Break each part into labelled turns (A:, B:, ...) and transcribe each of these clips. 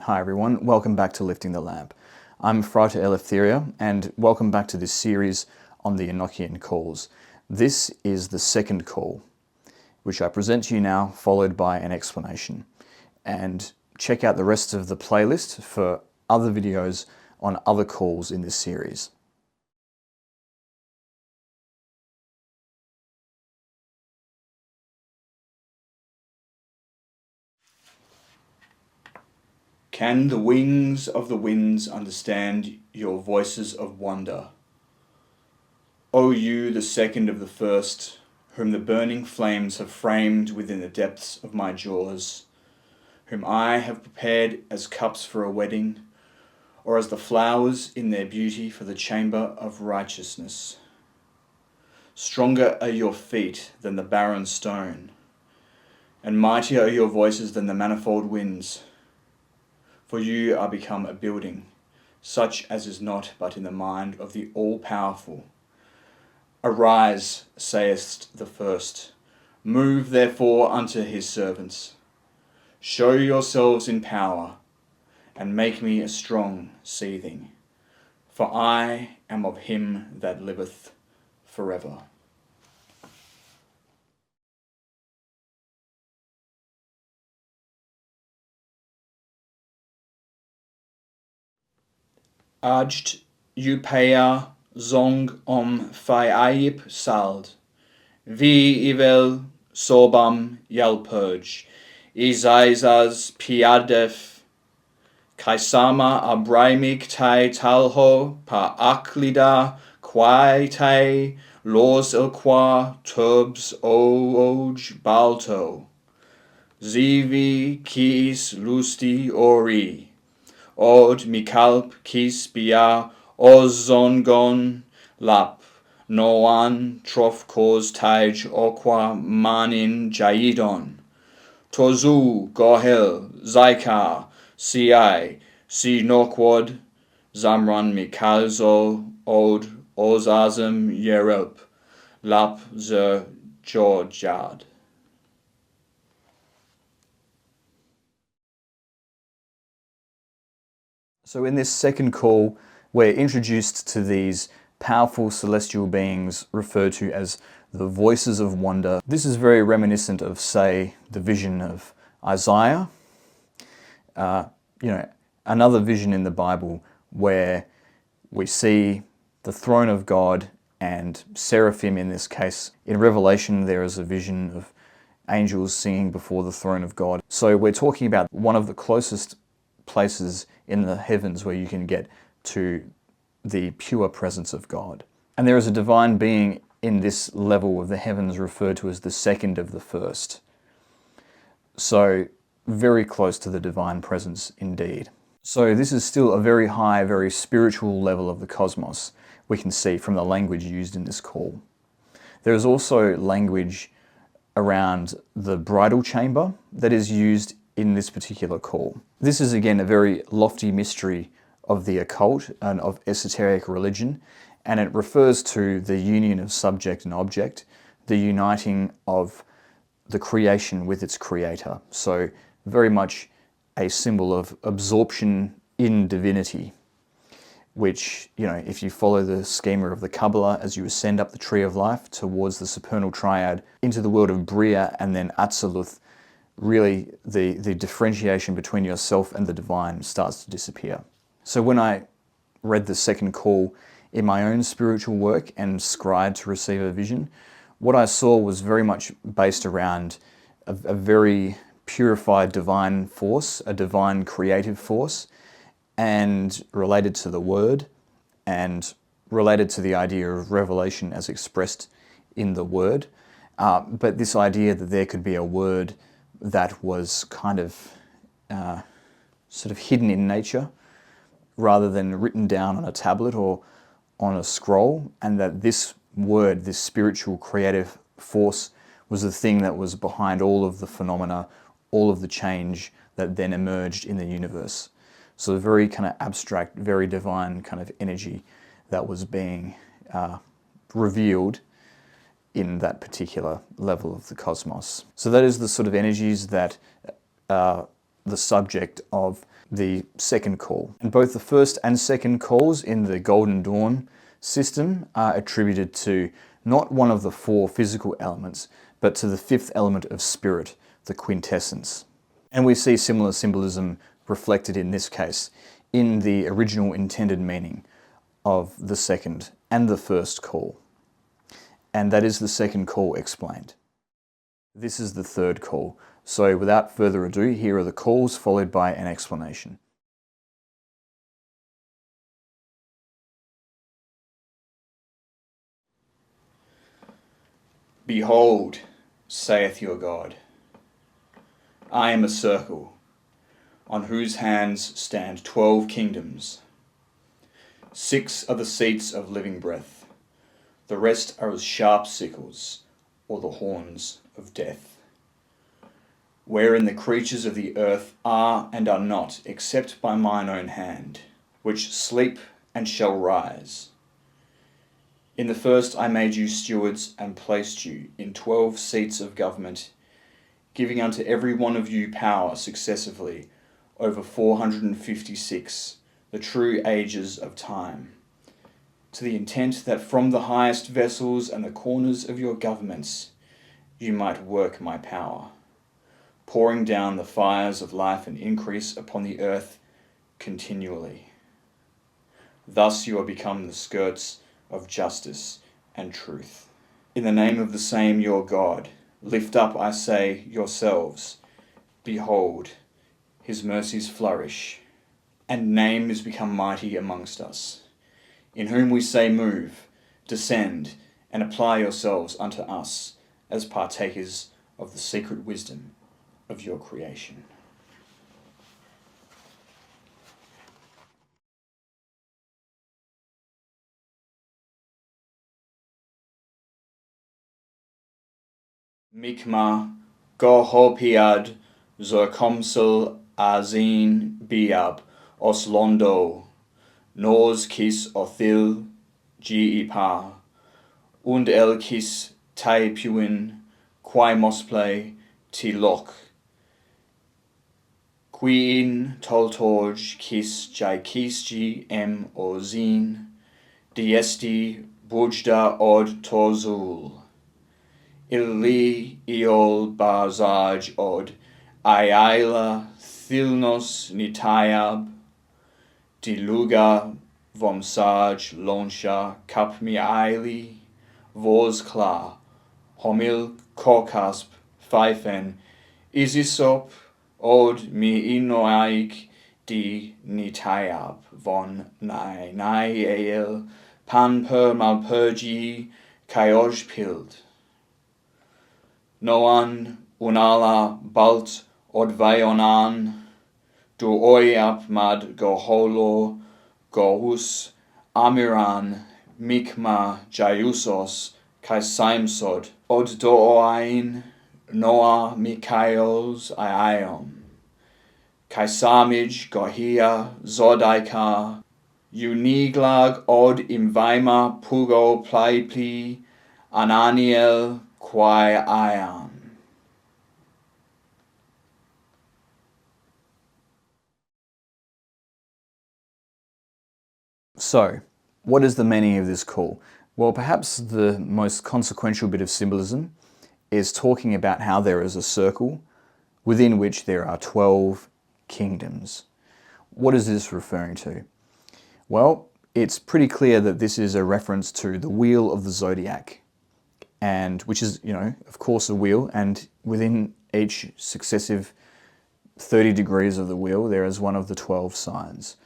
A: Hi everyone, welcome back to Lifting the Lamp. I'm Frater Eleftheria and welcome back to this series on the Enochian calls. This is the second call, which I present to you now, followed by an explanation. And check out the rest of the playlist for other videos on other calls in this series. Can the wings of the winds understand your voices of wonder? O you, the second of the first, whom the burning flames have framed within the depths of my jaws, whom I have prepared as cups for a wedding, or as the flowers in their beauty for the chamber of righteousness. Stronger are your feet than the barren stone, and mightier are your voices than the manifold winds. For you are become a building, such as is not but in the mind of the all-powerful. Arise, sayest the first, move therefore unto his servants. Show yourselves in power, and make me a strong seething. For I am of him that liveth forever. Ajd Upea Zong Om Faiayip Sald, Vi Ivel Sobam Yalpurge, Izaizaz Piadef, Kaisama Abraimik Tai Talho, Pa Aklida, Quai Tai, Los Elqua, Turbs Oj Balto, Zivi Kis Lusti Ori, Od Mikalp Kis Bia Ozongon Lap Noan Trof Kos Taj Okwa Manin Jaidon Tozu Gohel Zaikar Si Nokwod Zamran Mikalzo Od Ozazim Yerelp Lap Zer Jorjad. So in this second call, we're introduced to these powerful celestial beings referred to as the voices of wonder. This is very reminiscent of, say, the vision of Isaiah. Another vision in the Bible where we see the throne of God and seraphim in this case. In Revelation, there is a vision of angels singing before the throne of God. So we're talking about one of the closest places in the heavens where you can get to the pure presence of God. And there is a divine being in this level of the heavens referred to as the second of the first. So very close to the divine presence indeed. So this is still a very high, very spiritual level of the cosmos, we can see from the language used in this call. There is also language around the bridal chamber that is used in this particular call. This is again a very lofty mystery of the occult and of esoteric religion, and it refers to the union of subject and object, the uniting of the creation with its creator. So very much a symbol of absorption in divinity, which, if you follow the schema of the Kabbalah as you ascend up the tree of life towards the supernal triad into the world of Bria and then Atziluth, really the differentiation between yourself and the divine starts to disappear. So when I read the second call in my own spiritual work and scryed to receive a vision, what I saw was very much based around a very purified divine force, a divine creative force, and related to the word and related to the idea of revelation as expressed in the word. But this idea that there could be a word that was kind of sort of hidden in nature rather than written down on a tablet or on a scroll, and that this word, this spiritual creative force, was the thing that was behind all of the phenomena, all of the change that then emerged in the universe. So a very kind of abstract, very divine kind of energy that was being revealed in that particular level of the cosmos. So that is the sort of energies that are the subject of the second call. And both the first and second calls in the Golden Dawn system are attributed to not one of the four physical elements, but to the fifth element of spirit, the quintessence. And we see similar symbolism reflected in this case in the original intended meaning of the second and the first call. And that is the second call explained. This is the third call. So without further ado, here are the calls followed by an explanation. Behold, saith your God, I am a circle, on whose hands stand 12 kingdoms. 6 are the seats of living breath, the rest are as sharp sickles, or the horns of death. Wherein the creatures of the earth are and are not, except by mine own hand, which sleep and shall rise. In the first I made you stewards and placed you in 12 seats of government, giving unto every one of you power successively over 456, the true ages of time, to the intent that from the highest vessels and the corners of your governments you might work my power, pouring down the fires of life and increase upon the earth continually. Thus you are become the skirts of justice and truth. In the name of the same your God, lift up, I say, yourselves. Behold, his mercies flourish, and name is become mighty amongst us, in whom we say move, descend, and apply yourselves unto us as partakers of the secret wisdom of your creation. Mikma gohopiad zerkomsel azin biab oslondo nos kis othil giipa und el kis taipuin quai mosplay ti loch queen toltorj kis jai kisji em ozin diesti bujda od tozul illi iol barzaj od ayaila thilnos nitayab diluga vomsaj lonsha kapmi aili voskla homil kokasp pfeifen isisop od mi inoaik di nitayab von nai el pan per malpergi kaioj pild Noan unala balt odvaionan du oiap mad goholo gohus amiran mikma jaiusos kai saimsod od dooain noa mikaels aion kai samij gohia zodaika uniglag od imvaima pugo plaipli ananiel quai ion. So, what is the meaning of this call? Well, perhaps the most consequential bit of symbolism is talking about how there is a circle within which there are 12 kingdoms. What is this referring to? Well, it's pretty clear that this is a reference to the wheel of the zodiac, and which is, of course, a wheel, and within each successive 30 degrees of the wheel, there is one of the 12 signs.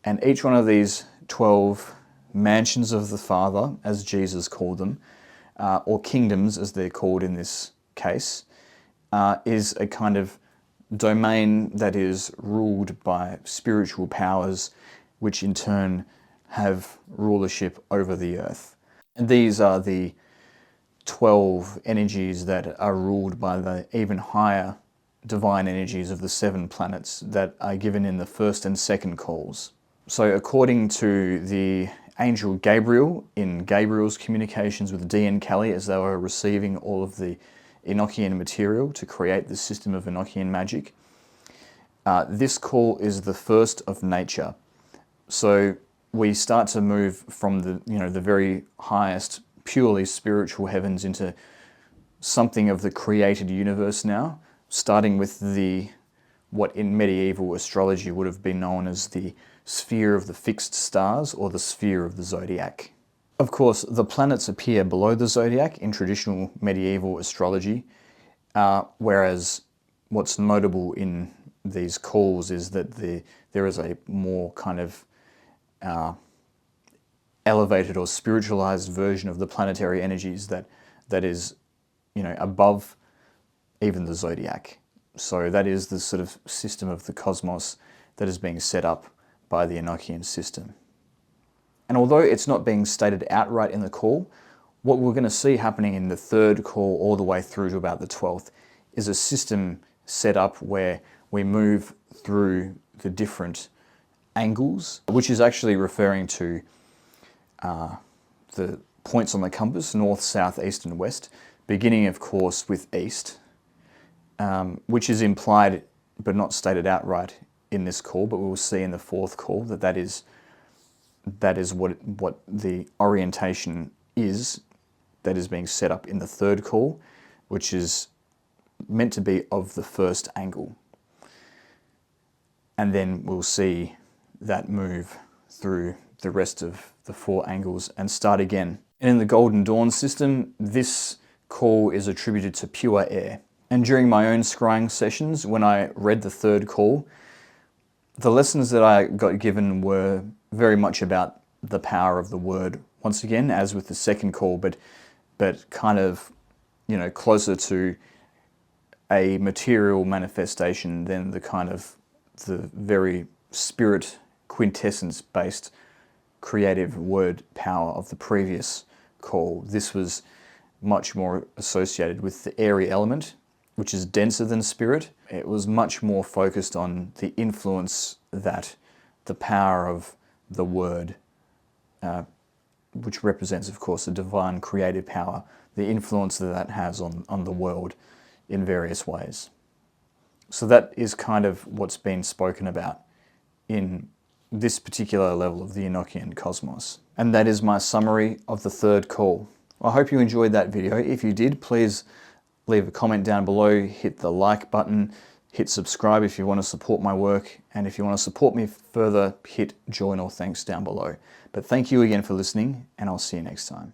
A: And each one of these 12 mansions of the Father, as Jesus called them, or kingdoms, as they're called in this case, is a kind of domain that is ruled by spiritual powers, which in turn have rulership over the earth. And these are the 12 energies that are ruled by the even higher divine energies of the 7 planets that are given in the first and second calls. So according to the angel Gabriel, in Gabriel's communications with Dee and Kelley as they were receiving all of the Enochian material to create the system of Enochian magic, This call is the first of nature. So we start to move from the very highest, purely spiritual heavens into something of the created universe now, starting with what in medieval astrology would have been known as the sphere of the fixed stars or the sphere of the zodiac. Of course, the planets appear below the zodiac in traditional medieval astrology, whereas what's notable in these calls is that there is a more kind of elevated or spiritualized version of the planetary energies that is, above even the zodiac. So that is the sort of system of the cosmos that is being set up by the Enochian system. And although it's not being stated outright in the call, what we're going to see happening in the third call all the way through to about the 12th is a system set up where we move through the different angles, which is actually referring to the points on the compass, north, south, east and west, beginning of course with east, which is implied but not stated outright in this call, but we will see in the fourth call that is what the orientation is that is being set up in the third call, which is meant to be of the first angle. And then we'll see that move through the rest of the four angles and start again. And in the Golden Dawn system, this call is attributed to pure air. And during my own scrying sessions, when I read the third call, the lessons that I got given were very much about the power of the word, once again, as with the second call, but kind of, closer to a material manifestation than the kind of the very spirit quintessence-based creative word power of the previous call. This was much more associated with the airy element, which is denser than spirit. It was much more focused on the influence that the power of the word, which represents, of course, the divine creative power, the influence that has on the world in various ways. So that is kind of what's been spoken about in this particular level of the Enochian cosmos. And that is my summary of the third call. I hope you enjoyed that video. If you did, please leave a comment down below, hit the like button, hit subscribe if you want to support my work, and if you want to support me further, hit join or thanks down below. But thank you again for listening, and I'll see you next time.